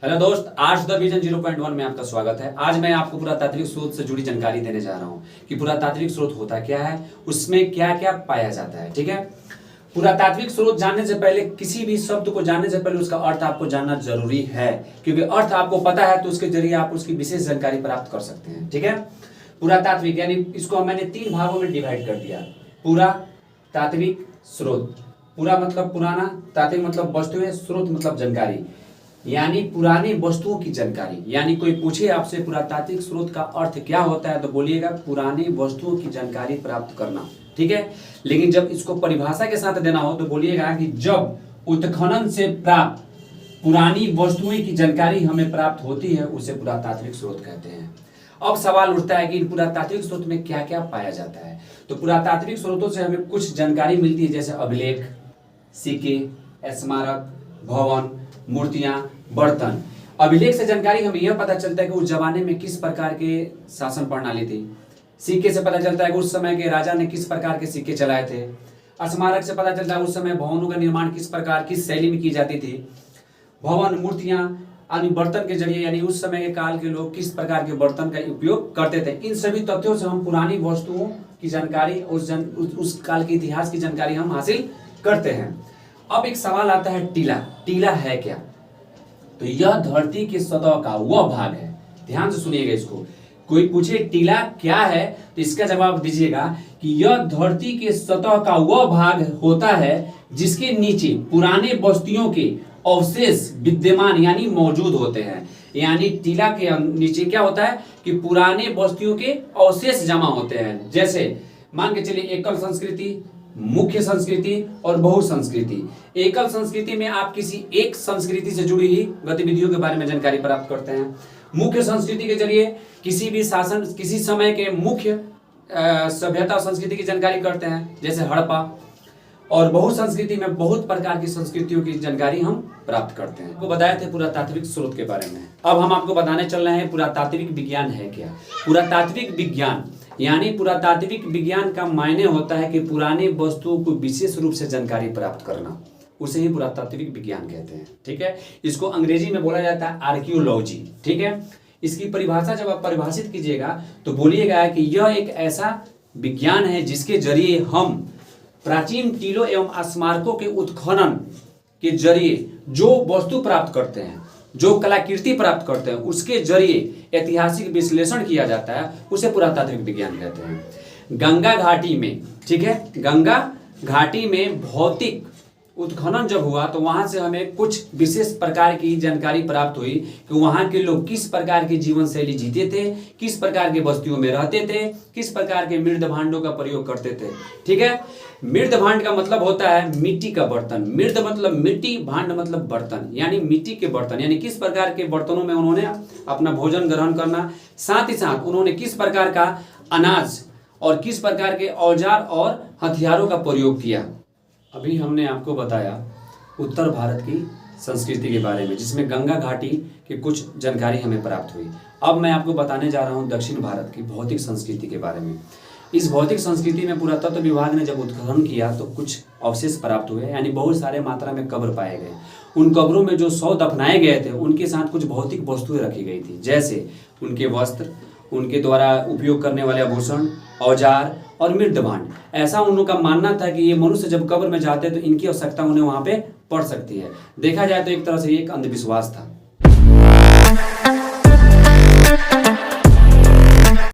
Hello दोस्त, आज the vision 0.1 में आपका स्वागत है। आज मैं आपको पुरातात्विक स्रोत से जुड़ी जानकारी देने जा रहा हूं कि पुरातात्विक स्रोत होता क्या है, उसमें क्या क्या पाया जाता है। ठीक है, पुरातात्विक स्रोत जानने से पहले, किसी भी शब्द को जानने से पहले उसका अर्थ आपको जानना जरूरी है, क्योंकि अर्थ आपको पता है तो उसके जरिए आप उसकी विशेष जानकारी प्राप्त कर सकते हैं। ठीक है, पुरातात्विक यानी इसको मैंने 3 भागों में डिवाइड कर दिया। पुरातात्विक स्रोत, पूरा मतलब पुराना, तात्विक मतलब वस्तुएं, स्रोत मतलब जानकारी, यानी पुरानी वस्तुओं की जानकारी। यानी कोई पूछे आपसे पुरातात्विक स्रोत का अर्थ क्या होता है तो बोलिएगा पुरानी वस्तुओं की जानकारी प्राप्त करना। ठीक है, लेकिन जब इसको परिभाषा के साथ देना हो तो बोलिएगा कि जब उत्खनन से प्राप्त पुरानी वस्तुएं की जानकारी हमें प्राप्त होती है उसे पुरातात्विक स्रोत कहते हैं। अब सवाल उठता है कि पुरातात्विक स्रोत में क्या क्या पाया जाता है। तो पुरातात्विक स्रोतों से हमें कुछ जानकारी मिलती है, जैसे अभिलेख, सिक्के, स्मारक, भवन, मूर्तियां, बर्तन। अभिलेख से जानकारी हमें यह पता चलता है कि उस जमाने में किस प्रकार के शासन प्रणाली थी। सिक्के से पता चलता है कि उस समय के राजा ने किस प्रकार के सिक्के चलाए थे। स्मारक से पता चलता है उस समय भवनों का निर्माण किस प्रकार, किस शैली में की जाती थी। भवन, मूर्तियां, यानी बर्तन के जरिए, यानी उस समय के काल के लोग किस प्रकार के बर्तन का उपयोग करते थे। इन सभी तथ्यों से हम पुरानी वस्तुओं की जानकारी, उस काल के इतिहास की जानकारी हम हासिल करते हैं। अब एक सवाल आता है, टीला। टीला है क्या? तो यह धरती की सतह का वह भाग है। ध्यान से सुनिएगा इसको। कोई पूछे टीला क्या है तो इसका जवाब दीजिएगा कि यह धरती के सतह का वह भाग होता है जिसके नीचे पुराने बस्तियों के अवशेष विद्यमान यानी मौजूद होते हैं। यानी टीला के नीचे क्या होता है कि पुराने बस्तियों के अवशेष जमा होते हैं। जैसे मान के चलिए एकल संस्कृति, मुख्य संस्कृति और बहु संस्कृति। एकल संस्कृति में आप किसी एक संस्कृति से जुड़ी ही गतिविधियों के बारे में जानकारी प्राप्त करते हैं। मुख्य संस्कृति के जरिए किसी भी शासन, किसी समय के मुख्य सभ्यता और संस्कृति की जानकारी करते हैं, जैसे हड़प्पा। और बहु संस्कृति में बहुत प्रकार की संस्कृतियों की जानकारी हम प्राप्त करते हैं। आपको बताए थे पुरातात्विक स्रोत के बारे में। अब हम आपको बताने चल रहे हैं पुरातात्विक विज्ञान है क्या। पुरातात्विक विज्ञान यानी पुरातात्विक विज्ञान का मायने होता है कि पुरानी वस्तुओं को विशेष रूप से जानकारी प्राप्त करना, उसे ही पुरातात्विक विज्ञान कहते हैं। ठीक है, इसको अंग्रेजी में बोला जाता है आर्कियोलॉजी। ठीक है, इसकी परिभाषा जब आप परिभाषित कीजिएगा तो बोलिएगा कि यह एक ऐसा विज्ञान है जिसके जरिए हम प्राचीन टीलों एवं स्मारकों के उत्खनन के जरिए जो वस्तु प्राप्त करते हैं, जो कलाकृति प्राप्त करते हैं, उसके जरिए ऐतिहासिक विश्लेषण किया जाता है, उसे पुरातात्विक विज्ञान कहते हैं। गंगा घाटी में, ठीक है, गंगा घाटी में भौतिक उत्खनन जब हुआ तो वहां से हमें कुछ विशेष प्रकार की जानकारी प्राप्त हुई कि वहां के लोग किस प्रकार की जीवन शैली जीते थे, किस प्रकार के बस्तियों में रहते थे, किस प्रकार के मृद भांडों का प्रयोग करते थे। ठीक है, मृद भांड का मतलब होता है मिट्टी का बर्तन। मृद मतलब मिट्टी, भांड मतलब बर्तन, यानी मिट्टी के बर्तन। यानी किस प्रकार के बर्तनों में उन्होंने अपना भोजन ग्रहण करना, साथ ही साथ उन्होंने किस प्रकार का अनाज और किस प्रकार के औजार और हथियारों का प्रयोग किया। अभी हमने आपको बताया उत्तर भारत की संस्कृति के बारे में, जिसमें गंगा घाटी की कुछ जानकारी हमें प्राप्त हुई। अब मैं आपको बताने जा रहा हूं दक्षिण भारत की भौतिक संस्कृति के बारे में। इस भौतिक संस्कृति में पुरातत्व विभाग ने जब उत्खनन किया तो कुछ अवशेष प्राप्त हुए, यानी बहुत सारे मात्रा में कब्र पाए गए। उन कब्रों में जो शव दफनाए गए थे उनके साथ कुछ भौतिक वस्तुएं रखी गई थी, जैसे उनके वस्त्र, उनके द्वारा उपयोग करने वाले आभूषण, औजार और मृद भांड। ऐसा उन लोगों का मानना था कि ये मनुष्य जब कब्र में जाते तो इनकी आवश्यकता उन्हें वहां पे पड़ सकती है। देखा जाए तो एक तरह से एक अंधविश्वास था।